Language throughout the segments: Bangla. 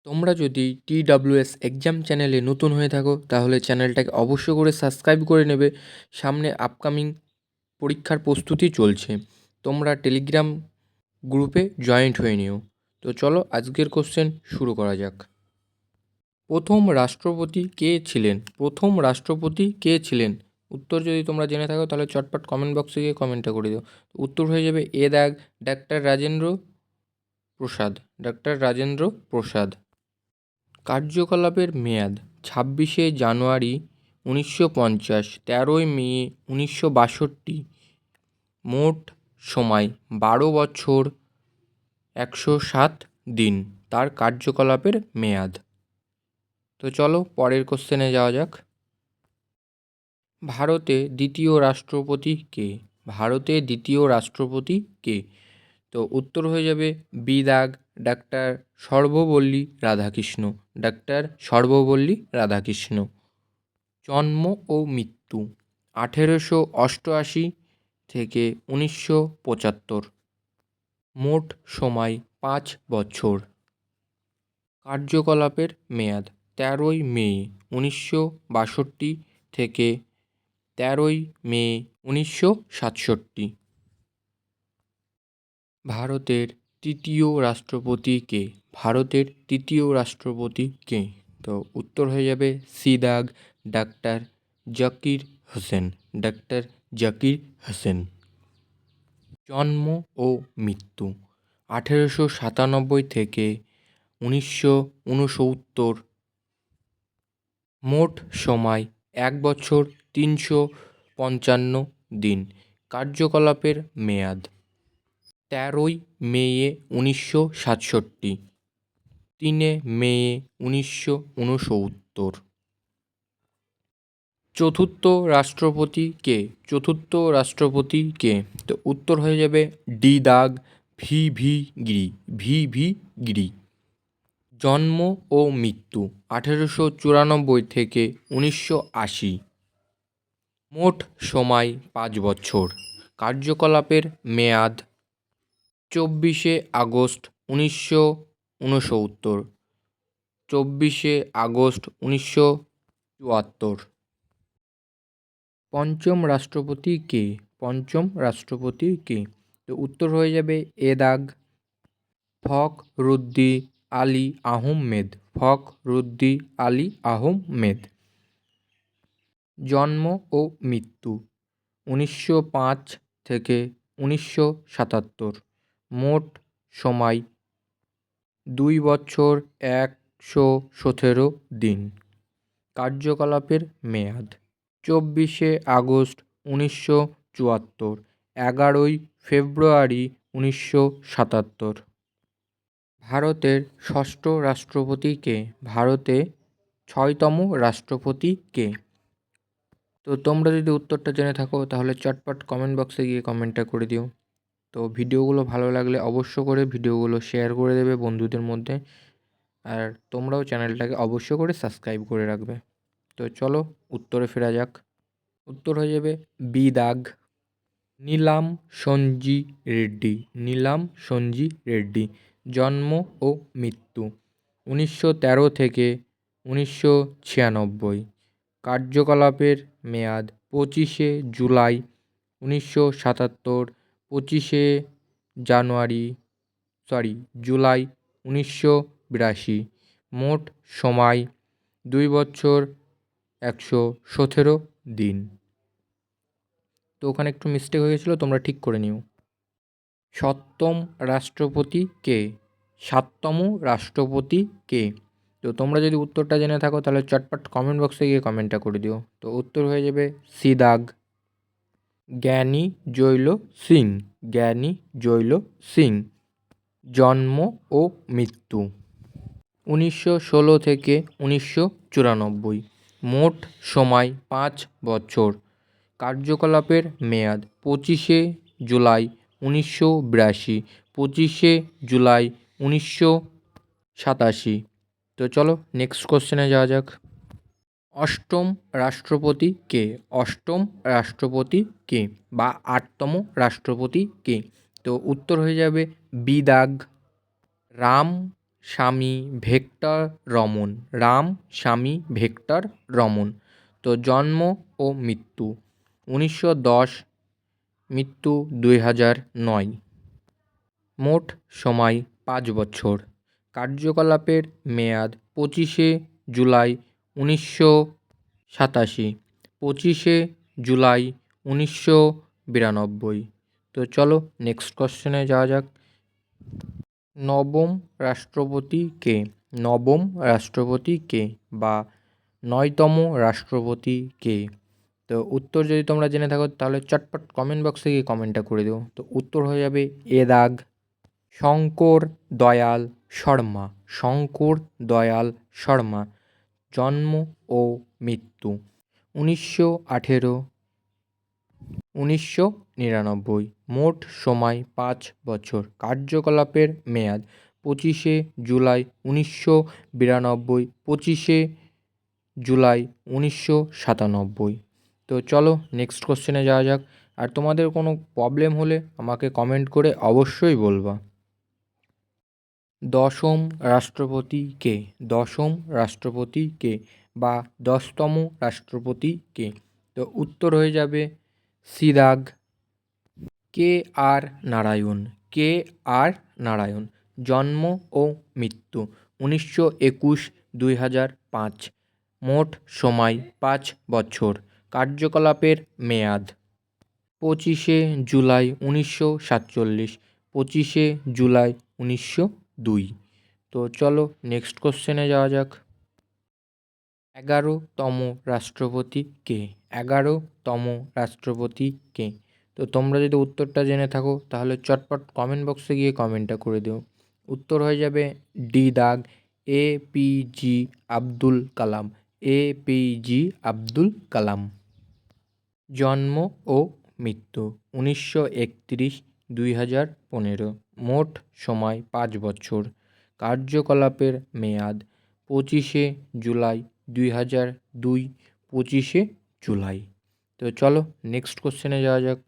তোমরা যদি TWS এক্সাম চ্যানেলে নতুন হয়ে থাকো তাহলে চ্যানেলটাকে অবশ্য করে সাবস্ক্রাইব করে নেবে। সামনে আপকামিং পরীক্ষার প্রস্তুতি চলছে, তোমরা টেলিগ্রাম গ্রুপে জয়েন্ট হয়ে নিও। তো চলো আজকের কোশ্চেন শুরু করা যাক। প্রথম রাষ্ট্রপতি কে ছিলেন? প্রথম রাষ্ট্রপতি কে ছিলেন? উত্তর যদি তোমরা জেনে থাকো তাহলে চটপট কমেন্ট বক্সে গিয়ে কমেন্টটা করে দিও। উত্তর হয়ে যাবে এ দাগ ডাক্তার রাজেন্দ্র প্রসাদ। ডাক্তার রাজেন্দ্র প্রসাদ। কার্যকলাপের মেয়াদ 26শে জানুয়ারি 1950, 13ই মে 1962। মোট সময় 12 বছর 107 দিন তার কার্যকলাপের মেয়াদ। তো চলো পরের কোশ্চেনে যাওয়া যাক। ভারতে দ্বিতীয় রাষ্ট্রপতি কে? ভারতে দ্বিতীয় রাষ্ট্রপতি কে? তো উত্তর হয়ে যাবে বি দাগ ডাক্তার সর্বপল্লী রাধাকৃষ্ণ। ডাক্তার সর্বপল্লী রাধাকৃষ্ণ। জন্ম ও মৃত্যু 1888 থেকে 1975। মোট সময় 5 বছর। কার্যকলাপের মেয়াদ 13ই মে 1962 থেকে 13ই মে 1967। ভারতের তৃতীয় রাষ্ট্রপতি কে? ভারতের তৃতীয় রাষ্ট্রপতি কে? তো উত্তর হয়ে যাবে সি দাগ ডাক্তার জাকির হোসেন। ডাক্তার জাকির হোসেন। জন্ম ও মৃত্যু 1897 থেকে 1969। মোট সময় 1 বছর 355 দিন। কার্যকলাপের মেয়াদ 13ই মে 1967, 3 মে 1969। চতুর্থ রাষ্ট্রপতি কে? চতুর্থ রাষ্ট্রপতি কে? তো উত্তর হয়ে যাবে ডি দাগ ভি গিরি। ভি গিরি। জন্ম ও মৃত্যু 1894 থেকে 1980। মোট সময় 5 বছর। কার্যকলাপের মেয়াদ 24শে আগস্ট 1969, 24শে আগস্ট 1974। পঞ্চম রাষ্ট্রপতি কে? পঞ্চম রাষ্ট্রপতি কে? তো উত্তর হয়ে যাবে এ দাগ ফখরুদ্দিন আলী আহমেদ। ফখরুদ্দিন আলী আহমেদ। জন্ম ও মৃত্যু 1905 থেকে 1977। মোট সময় 2 বছর 117 দিন। কার্যকলাপের মেয়াদ 24শে আগস্ট 1974, 11ই ফেব্রুয়ারি 1977। ভারতের ষষ্ঠ রাষ্ট্রপতি কে? ভারতে 6তম রাষ্ট্রপতি কে? তো তোমরা যদি উত্তরটা জেনে থাকো তাহলে চটপট কমেন্ট বক্সে গিয়ে কমেন্টটা করে দিও। তো ভিডিওগুলো ভালো লাগলে অবশ্য করে ভিডিওগুলো শেয়ার করে দেবে বন্ধুদের মধ্যে। আর তোমরাও চ্যানেলটাকে অবশ্য করে সাবস্ক্রাইব করে রাখবে। তো চলো উত্তরে ফেরা যাক। উত্তর হয়ে যাবে বি দাগ নীলাম সঞ্জি রেড্ডি। নীলাম সঞ্জি রেড্ডি। জন্ম ও মৃত্যু 1913 থেকে 1996। কার্যকলাপের মেয়াদ 25শে জুলাই 1977, 25শে জুলাই 1982। মোট সময় 2 বছর 117 দিন। তো ওখানে একটু মিস্টেক হয়ে গেছিলো, তোমরা ঠিক করে নিও। সপ্তম রাষ্ট্রপতি কে? 7তম রাষ্ট্রপতি কে? তো তোমরা যদি উত্তরটা জেনে থাকো তাহলে চটপট কমেন্ট বক্সে গিয়ে কমেন্টটা করে দিও। তো উত্তর হয়ে যাবে সি দাগ জ্ঞানী জৈল সিং। জ্ঞানী জৈল সিং। জন্ম ও মৃত্যু 1916 থেকে 1994। মোট সময় 5 বছর। কার্যকলাপের মেয়াদ 25শে জুলাই 1982, 25শে জুলাই 1987। তো চলো নেক্সট কোশ্চেনে যাওয়া যাক। অষ্টম রাষ্ট্রপতি কে? অষ্টম রাষ্ট্রপতি কে বা 8তম রাষ্ট্রপতি কে? তো উত্তর হয়ে যাবে বি দাগ রাম স্বামী ভিক্টর রমন। রাম স্বামী ভিক্টর রমন। তো জন্ম ও মৃত্যু 1910, মৃত্যু 2009। মোট সময় 5 বছর। কার্যকলাপের মেয়াদ 25শে জুলাই 1987, 25শে জুলাই 1992। তো চলো নেক্সট কোশ্চেনে যাওয়া যাক। নবম রাষ্ট্রপতি কে? নবম রাষ্ট্রপতি কে বা 9তম রাষ্ট্রপতি কে? তো উত্তর যদি তোমরা জেনে থাকো তাহলে চটপট কমেন্ট বক্সে গিয়ে কমেন্টটা করে দিও। তো উত্তর হয়ে যাবে এ দাগ শঙ্কর দয়াল শর্মা। শঙ্কর দয়াল শর্মা। জন্ম ও মৃত্যু 1918, 1999। মোট সময় 5 বছর। কার্যকলাপের মেয়াদ 25শে জুলাই 1992, 25শে জুলাই 1997। তো চলো নেক্সট কোশ্চেনে যাওয়া যাক। আর তোমাদের কোনো প্রবলেম হলে আমাকে কমেন্ট করে অবশ্যই বলবা। দশম রাষ্ট্রপতি কে? দশম রাষ্ট্রপতি কে বা 10তম রাষ্ট্রপতি কে? তো উত্তর হয়ে যাবে সিরাগ কে আর নারায়ণ। কে আর নারায়ণ। জন্ম ও মৃত্যু 1921, 2005। মোট সময় 5 বছর। কার্যকলাপের মেয়াদ 25শে জুলাই 1947, 25শে জুলাই 1902। তো চলো নেক্সট কোশ্চেনে যাওয়া যাক। 11তম রাষ্ট্রপতি কে? 11তম রাষ্ট্রপতি কে? তো তোমরা যদি উত্তরটা জেনে থাকো তাহলে চটপট কমেন্ট বক্সে গিয়ে কমেন্টটা করে দিও। উত্তর হয়ে যাবে ডি দাগ APJ আব্দুল কালাম। APJ আব্দুল কালাম। জন্ম ও মৃত্যু 1931, 2015। মোট সময় 5 বছর। কার্যকলাপের মেয়াদ 25শে জুলাই 2002, 25শে জুলাই। তো চলো নেক্সট কোশ্চেনে যাওয়া যাক।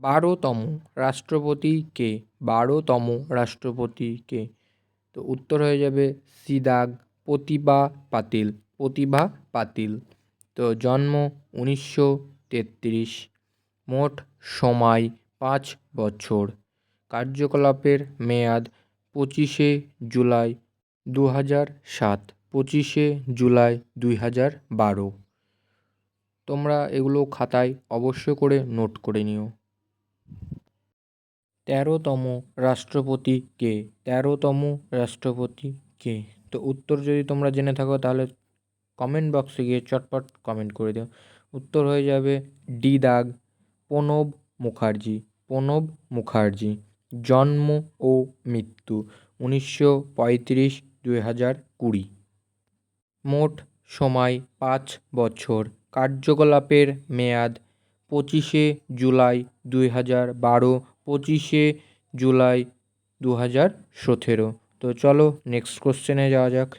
12তম রাষ্ট্রপতি কে? 12তম রাষ্ট্রপতি কে? তো উত্তর হয়ে যাবে সিদাগ প্রতিভা পাতিল। প্রতিভা পাতিল। তো জন্ম 1933। মোট সময় 5 বছর। কার্যকলাপের মেয়াদ 25শে জুলাই 2007, 25শে জুলাই 2012। তোমরা এগুলো খাতায় অবশ্য করে নোট করে নিও। 13তম রাষ্ট্রপতি কে? 13তম রাষ্ট্রপতি কে? তো উত্তর যদি তোমরা জেনে থাকো তাহলে কমেন্ট বক্সে গিয়ে চটপট কমেন্ট করে দিও। উত্তর হয়ে যাবে ডি দাগ প্রণব মুখার্জি। প্রণব মুখার্জি। জন্ম ও মৃত্যু 1935, 2020। মোট সময় 5 বছর। কার্যকলাপের মেয়াদ 25শে জুলাই 2012, 25শে জুলাই 2017। তো চলো নেক্সট কোশ্চেনে যাওয়া যাক।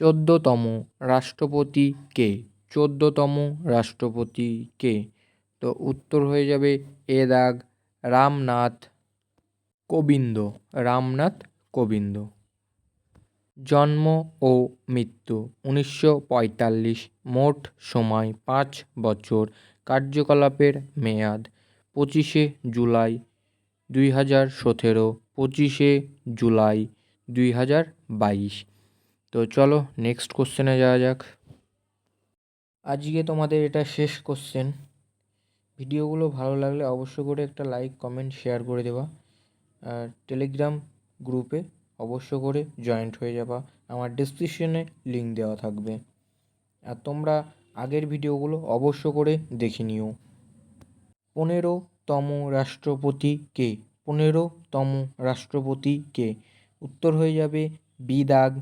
14তম রাষ্ট্রপতি কে? 14তম রাষ্ট্রপতি কে? তো উত্তর হয়ে যাবে এ দাগ রামনাথ কোবিন্দ। রামনাথ কোবিন্দ। জন্ম ও মৃত্যু 1945। মোট সময় 5 বছর। কার্যকলাপের মেয়াদ 25শে জুলাই 2017, 25শে জুলাই 2022। তো চলো নেক্সট কোশ্চেনে যাওয়া যাক। আজকে তোমাদের এটা শেষ কোশ্চেন। ভিডিওগুলো ভালো লাগলে অবশ্য করে একটা লাইক কমেন্ট শেয়ার করে দেবা। আর টেলিগ্রাম গ্রুপে অবশ্য করে জয়েন্ট হয়ে যাবা। আমার ডেসক্রিপশনে লিঙ্ক দেওয়া থাকবে। আর তোমরা আগের ভিডিওগুলো অবশ্য করে দেখে নিও। 15তম রাষ্ট্রপতি কে? 15তম রাষ্ট্রপতি কে? উত্তর হয়ে যাবে বি দাগ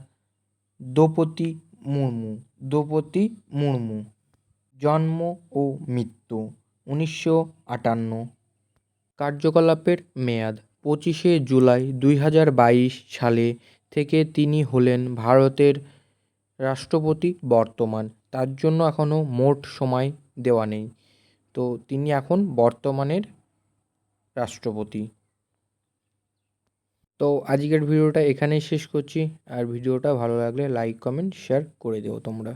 দ্রৌপদী মুর্মু। দ্রৌপদী মুর্মু। জন্ম ও মৃত্যু 1958। কার্যকলাপের মেয়াদ 25শে জুলাই 2022 সালে থেকে তিনি হলেন ভারতের রাষ্ট্রপতি বর্তমান। তার জন্য এখনও মোট সময় দেওয়া নেই। তো তিনি এখন বর্তমানের রাষ্ট্রপতি। তো আজকের ভিডিওটা এখানেই শেষ করছি। আর ভিডিওটা ভালো লাগলে লাইক, কমেন্ট, শেয়ার করে দিও তোমরা।